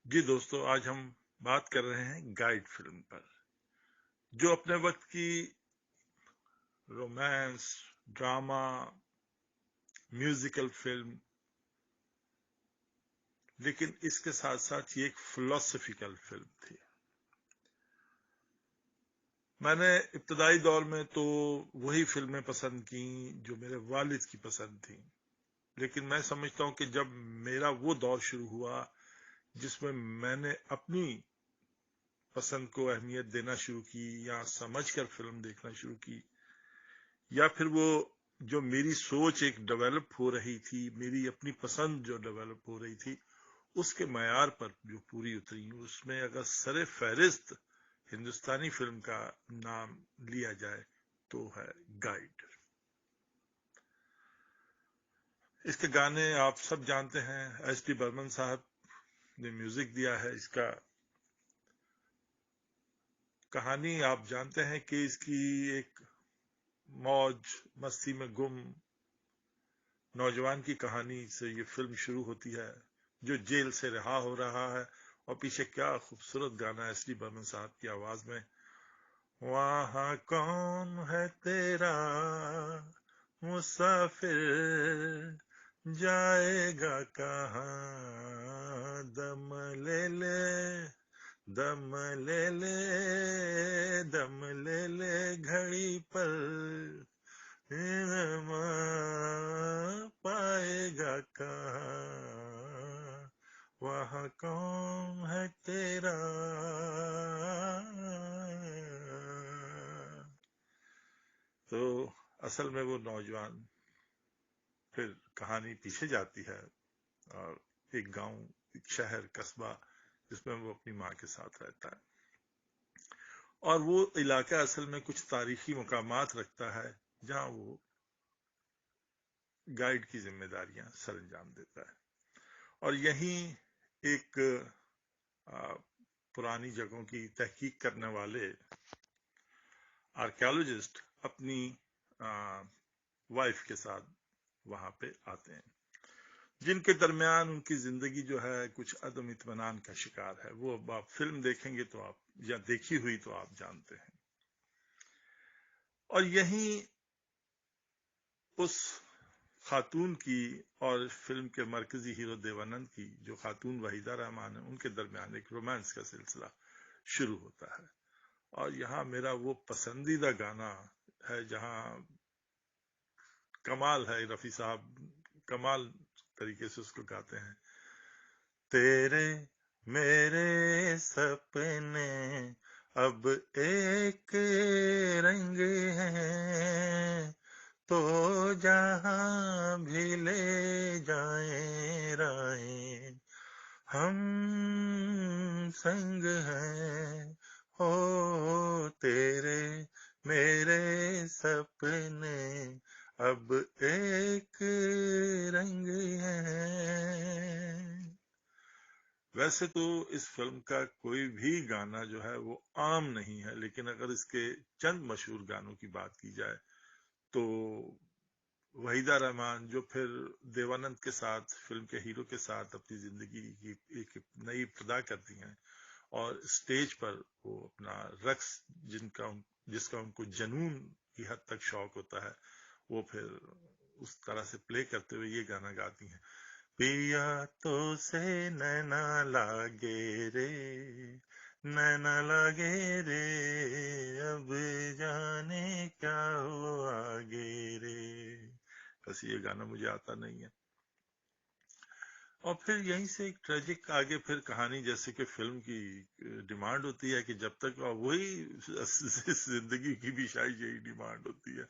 جی دوستو، آج ہم بات کر رہے ہیں گائیڈ فلم پر، جو اپنے وقت کی رومانس، ڈراما، میوزیکل فلم، لیکن اس کے ساتھ ساتھ یہ ایک فلسفیکل فلم تھی۔ میں نے ابتدائی دور میں تو وہی فلمیں پسند کی جو میرے والد کی پسند تھیں، لیکن میں سمجھتا ہوں کہ جب میرا وہ دور شروع ہوا جس میں میں نے اپنی پسند کو اہمیت دینا شروع کی یا سمجھ کر فلم دیکھنا شروع کی، یا پھر وہ جو میری سوچ ایک ڈیولپ ہو رہی تھی، میری اپنی پسند جو ڈیولپ ہو رہی تھی، اس کے معیار پر جو پوری اتری، اس میں اگر سر فہرست ہندوستانی فلم کا نام لیا جائے تو ہے گائیڈ۔ اس کے گانے آپ سب جانتے ہیں، ایس ٹی برمن صاحب نے میوزک دیا ہے۔ اس کا کہانی آپ جانتے ہیں کہ اس کی ایک موج مستی میں گم نوجوان کی کہانی سے یہ فلم شروع ہوتی ہے، جو جیل سے رہا ہو رہا ہے، اور پیچھے کیا خوبصورت گانا ہے ایس ڈی برمن صاحب کی آواز میں۔ وہاں کون ہے تیرا مسافر، جائے گا کہاں، دم لے لے دم لے لے دم لے لے گھڑی پر، پائے گا کہاں، وہاں کون ہے تیرا۔ تو اصل میں وہ نوجوان، پھر کہانی پیچھے جاتی ہے اور ایک گاؤں، ایک شہر، قصبہ، جس میں وہ اپنی ماں کے ساتھ رہتا ہے، اور وہ علاقہ اصل میں کچھ تاریخی مقامات رکھتا ہے جہاں وہ گائیڈ کی ذمہ داریاں سر انجام دیتا ہے۔ اور یہیں ایک پرانی جگہوں کی تحقیق کرنے والے آرکیالوجسٹ اپنی وائف کے ساتھ وہاں پہ آتے ہیں، جن کے درمیان ان کی زندگی جو ہے کچھ عدم اطمینان کا شکار ہے۔ وہ اب آپ فلم دیکھیں گے تو آپ، یا دیکھی ہوئی تو آپ جانتے ہیں۔ اور یہیں اس خاتون کی اور فلم کے مرکزی ہیرو دیوانند کی، جو خاتون وحیدہ رحمان ہے، ان کے درمیان ایک رومانس کا سلسلہ شروع ہوتا ہے۔ اور یہاں میرا وہ پسندیدہ گانا ہے جہاں کمال ہے، رفیع صاحب کمال طریقے سے اس کو گاتے ہیں۔ تیرے میرے سپنے اب ایک رنگ ہیں، تو جہاں بھی لے جائیں راہیں، ہم سنگ ہیں، ہو تیرے میرے سپنے اب ایک رنگ ہیں۔ ویسے تو اس فلم کا کوئی بھی گانا جو ہے وہ عام نہیں ہے، لیکن اگر اس کے چند مشہور گانوں کی بات کی جائے تو وحیدہ رحمان، جو پھر دیوانند کے ساتھ، فلم کے ہیرو کے ساتھ اپنی زندگی کی ایک نئی ابتدا کرتی ہیں، اور اسٹیج پر وہ اپنا رقص، جس کا ان کو جنون کی حد تک شوق ہوتا ہے، وہ پھر اس طرح سے پلے کرتے ہوئے یہ گانا گاتی ہیں۔ پیا تو سے نینا لاگے رے، نینا لاگے رے، اب جانے کیا ہو آگے رے۔ بس یہ گانا مجھے آتا نہیں ہے۔ اور پھر یہیں سے ایک ٹریجک آگے پھر کہانی، جیسے کہ فلم کی ڈیمانڈ ہوتی ہے کہ جب تک وہی زندگی کی بھی شاید یہی ڈیمانڈ ہوتی ہے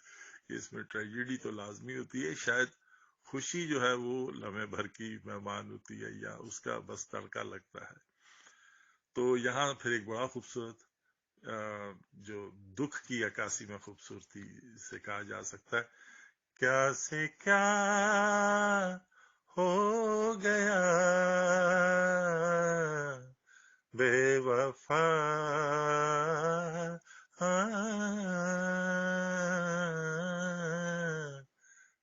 کہ اس میں ٹریجڈی تو لازمی ہوتی ہے، شاید خوشی جو ہے وہ لمحے بھر کی مہمان ہوتی ہے، یا اس کا بس تڑکا لگتا ہے۔ تو یہاں پھر ایک بڑا خوبصورت جو دکھ کی عکاسی میں خوبصورتی سے کہا جا سکتا ہے، کیا سے کیا ہو گیا بے وفا،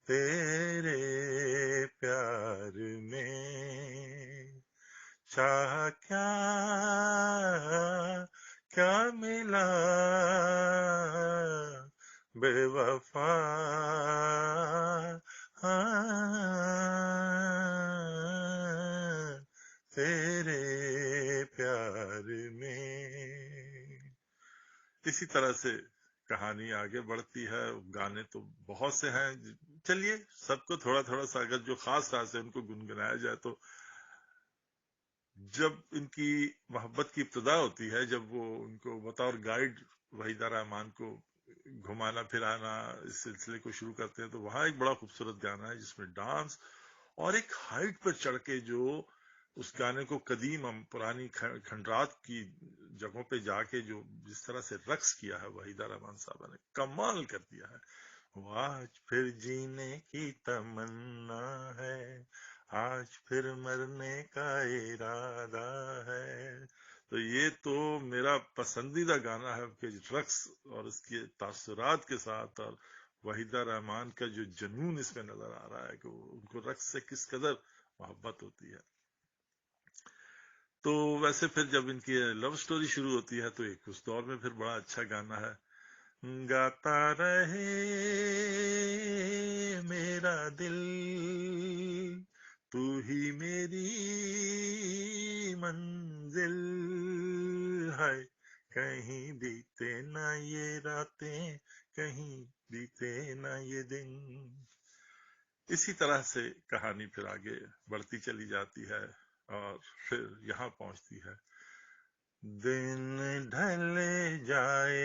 تیرے پیار میں चाहा क्या क्या मिला बेवफा, हाँ, तेरे प्यार में। इसी तरह से कहानी आगे बढ़ती है। गाने तो बहुत से हैं, चलिए सबको थोड़ा थोड़ा सा अगर जो खास खास है उनको गुनगुनाया जाए तो जब इनकी मोहब्बत की इब्तिदा होती है, जब वो उनको बतौर गाइड वहीदा रहमान को घुमाना फिराना इस सिलसिले को शुरू करते हैं, तो वहां एक बड़ा खूबसूरत गाना है जिसमें डांस और एक हाइट पर चढ़ के जो उस गाने को कदीम पुरानी खंडरात की जगहों पे जाके जो जिस तरह से रक्स किया है वहीदा रहमान साहब ने, कमाल कर दिया है। वो आज फिर जीने की तमन्ना है, आज फिर मरने का इरादा है। तो ये तो मेरा पसंदीदा गाना है कि रक्स और उसके तासुरात के साथ, और वहीदा रहमान का जो जुनून इसमें नजर आ रहा है कि उनको रक्स से किस कदर मोहब्बत होती है। तो वैसे फिर जब इनकी लव स्टोरी शुरू होती है तो एक उस दौर में फिर बड़ा अच्छा गाना है, गाता रहे मेरा दिल, तू ही मेरी मंजिल है, कहीं बीते ना ये रातें, कहीं बीते ना ये दिन। इसी तरह से कहानी फिर आगे बढ़ती चली जाती है और फिर यहाँ पहुंचती है, दिन ढल जाए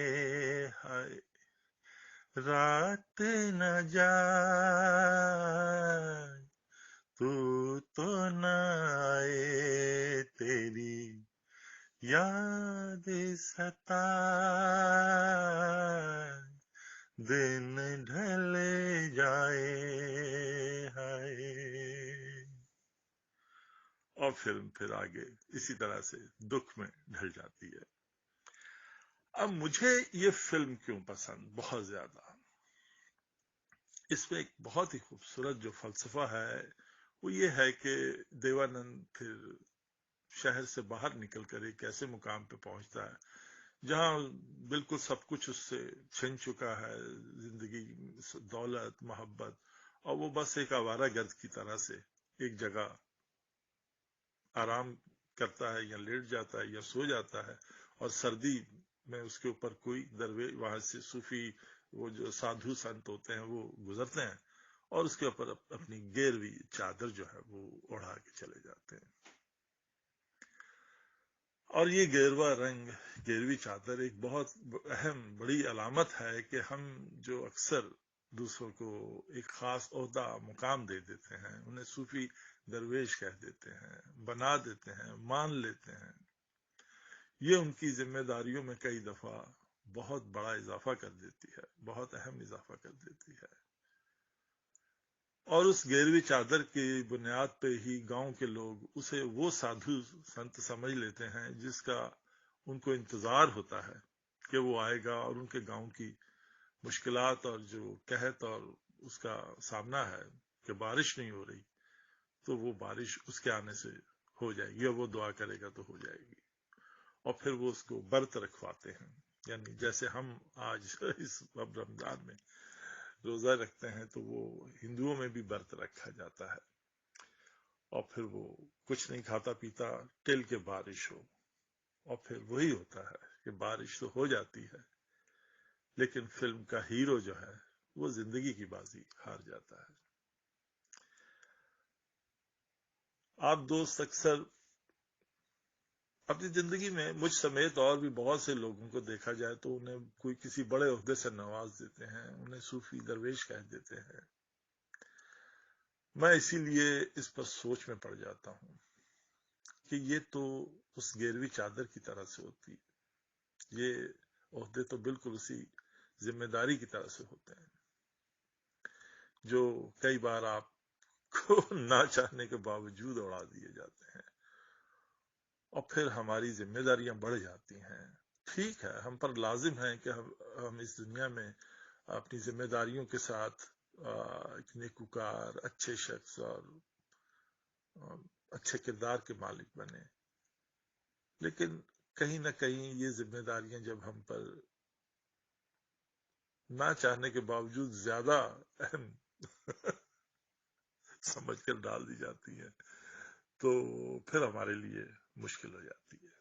हाय रात न जाए, तू तो न आए, तेरी याद सताए, दिन ढल जाए हाय। और फिर आगे इसी तरह से दुख में ढल जाती है। अब मुझे ये फिल्म क्यों पसंद, बहुत ज्यादा, इसमें एक बहुत ही खूबसूरत जो फलसफा है वो ये है कि देवानंद फिर शहर से बाहर निकलकर एक ऐसे मुकाम पे पहुंचता है जहां बिल्कुल सब कुछ उससे छिन चुका है, जिंदगी, दौलत, मोहब्बत, और वो बस एक आवारा गर्द की तरह से एक जगह आराम करता है या लेट जाता है या सो जाता है, और सर्दी में उसके ऊपर कोई दरवे वहां से सूफी वो जो साधु संत होते हैं वो गुजरते हैं और उसके ऊपर अपनी गेरवी चादर जो है वो ओढ़ा के चले जाते हैं। और ये गेरवा रंग, गेरवी चादर एक बहुत अहम बड़ी अलामत है कि हम जो अक्सर दूसरों को एक खास ओहदा मुकाम दे देते हैं, उन्हें सूफी दरवेश कह देते हैं, बना देते हैं, मान लेते हैं, ये उनकी जिम्मेदारियों में कई दफा बहुत बड़ा इजाफा कर देती है, बहुत अहम इजाफा कर देती है। और उस गेरवी चादर की बुनियाद पे ही गांव के लोग उसे वो साधु संत समझ लेते हैं जिसका उनको इंतजार होता है कि वो आएगा और उनके गांव की मुश्किलात और जो कहत और उसका सामना है कि बारिश नहीं हो रही, तो वो बारिश उसके आने से हो जाएगी, या वो दुआ करेगा तो हो जाएगी। और फिर वो उसको व्रत रखवाते हैं, यानी जैसे हम आज इस अब रमजान में रोजा रखते हैं तो वो हिंदुओं में भी व्रत रखा जाता है। और फिर वो कुछ नहीं खाता पीता टिल के बारिश हो, और फिर वही होता है कि बारिश तो हो जाती है लेकिन फिल्म का हीरो जो है वो जिंदगी की बाजी हार जाता है। आप दोस्त अक्सर अपनी जिंदगी में मुझ समेत और भी बहुत से लोगों को देखा जाए तो उन्हें कोई किसी बड़े ओहदे से नवाज देते हैं, उन्हें सूफी दरवेश कह देते हैं। मैं इसीलिए इस पर सोच में पड़ जाता हूं कि ये तो उस गेरवी चादर की तरह से होती है, ये ओहदे तो बिल्कुल उसी जिम्मेदारी की तरह से होते हैं जो कई बार आपको ना चाहने के बावजूद उड़ा दिए जाते हैं, और फिर हमारी जिम्मेदारियां बढ़ जाती हैं। ठीक है, हम पर लाजिम है कि हम इस दुनिया में अपनी जिम्मेदारियों के साथ एक नेकूकार अच्छे शख्स और اچھے کردار کے مالک بنے. لیکن کہیں نہ کہیں یہ ذمہ داریاں جب ہم پر نہ چاہنے کے باوجود زیادہ اہم سمجھ کر ڈال دی جاتی ہیں تو پھر ہمارے لیے مشکل ہو جاتی ہے.